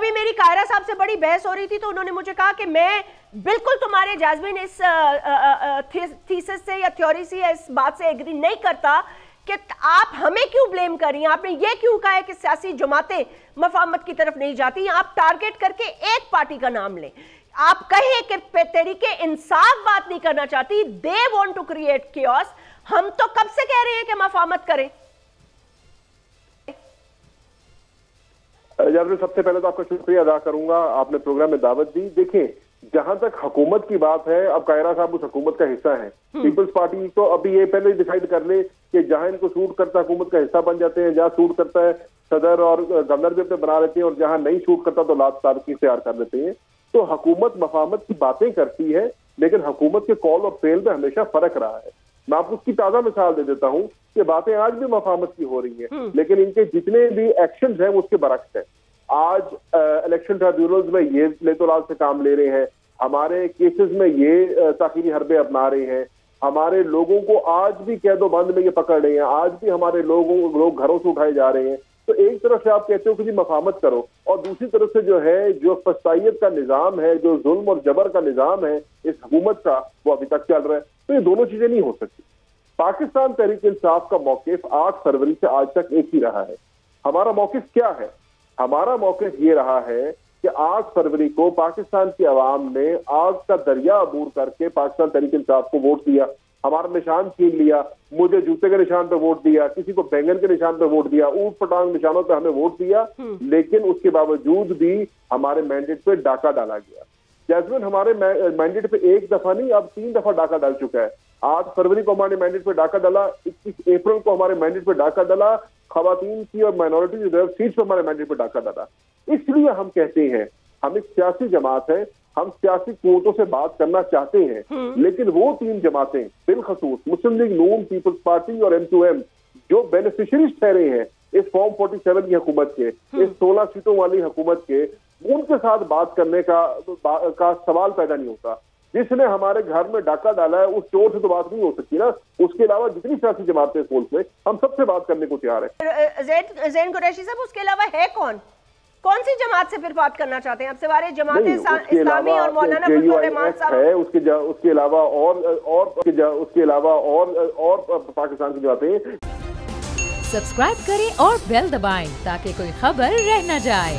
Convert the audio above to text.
अभी मेरी कायरा साहब से बड़ी बहस हो रही थी तो उन्होंने मुझे कहा कि मैं बिल्कुल तुम्हारे जास्मिन इस थीसिस से या थ्योरी से या इस बात से एग्री नहीं करता कि आप हमें क्यों ब्लेम कर रही हैं। आपने ये क्यों कहा है कि सियासी जमातें मफाहमत की तरफ नहीं जाती। आप टारगेट करके एक पार्टी का नाम लें, आप कहें कि तहरीके इंसाफ बात नहीं करना चाहती, they want to create chaos. हम तो कब से कह रहे हैं कि मफाहमत करें। जावेद, सबसे पहले तो आपका शुक्रिया अदा करूंगा, आपने प्रोग्राम में दावत दी। देखें, जहां तक हुकूमत की बात है, अब कायरा साहब उस हुकूमत का हिस्सा है। पीपल्स पार्टी तो अभी ये पहले डिसाइड कर ले कि जहां इनको सूट करता है हुकूमत का हिस्सा बन जाते हैं, जहां सूट करता है सदर और गवर्नर भी अपने बना लेते हैं, और जहां नहीं सूट करता तो लात तार की इख्तियार कर लेते हैं। तो हुकूमत मफाहमत की बातें करती है, लेकिन हुकूमत के कॉल और फेल में हमेशा फर्क रहा है। मैं आपको उसकी ताजा मिसाल दे देता हूं कि बातें आज भी मफाहमत की हो रही हैं, लेकिन इनके जितने भी एक्शन हैं वो उसके बरक्स है। आज इलेक्शन ट्रिब्यूनल्स में ये लेतोलाल से काम ले रहे हैं, हमारे केसेस में ये ताखीरी हरबे अपना रहे हैं, हमारे लोगों को आज भी कैदो बंद में ये पकड़ रहे हैं, आज भी हमारे लोग घरों से उठाए जा रहे हैं। तो एक तरफ से आप कहते हो कि जी मफाहमत करो, और दूसरी तरफ से जो है जो फसाइयत का निजाम है, जो जुल्म और जबर का निजाम है इस हुकूमत का, वो अभी तक चल रहा है। तो ये दोनों चीजें नहीं हो सकती। पाकिस्तान तहरीक इंसाफ का मौकिफ 8 फरवरी से आज तक एक ही रहा है। हमारा मौकिफ क्या है? हमारा मौकिफ ये रहा है कि 8 फरवरी को पाकिस्तान की आवाम ने आग का दरिया अबूर करके पाकिस्तान तहरीक इंसाफ को वोट दिया, हमारा निशान छीन लिया। मुझे जूते के निशान पे वोट दिया, किसी को बैंगन के निशान पे वोट दिया, ऊंट पटांग निशानों पे हमें वोट दिया, लेकिन उसके बावजूद भी हमारे मैंडेट पे डाका डाला गया। जैस्मिन, हमारे मैंडेट पे एक दफा नहीं, अब 3 दफा डाका डाल चुका है। 8 फरवरी को हमारे मैंडेट पे डाका डाला, 21 अप्रैल को हमारे मैंडेट पे डाका डाला, खवातीन की और माइनॉरिटी रिजर्व सीट्स पर हमारे मैंडेट पे डाका डाला। इसलिए हम कहते हैं हम एक सियासी जमात है, हम सियासी कुव्वतों से बात करना चाहते हैं, लेकिन वो 3 जमातें बिलखसूस मुस्लिम लीग नून, पीपल्स पार्टी और M2M जो बेनिफिशरीज ठहरे हैं इस फॉर्म 47 की हुकूमत के, इस 16 सीटों वाली हुकूमत के, उनके साथ बात करने का सवाल पैदा नहीं होता। जिसने हमारे घर में डाका डाला है उस चोर से तो बात नहीं हो सकती ना। उसके अलावा जितनी सियासी जमातें इस मुल्क में, हम सबसे बात करने को तैयार है। ज़ैन कुरैशी साहब, उसके अलावा है कौन सी जमात से फिर बात करना चाहते हैं? अब सवारे जमात इस्लामी और मौलाना फजलुर रहमान साहब है, उसके अलावा और पाकिस्तान की जमातें। सब्सक्राइब करें और बेल दबाएं ताकि कोई खबर रह न जाए।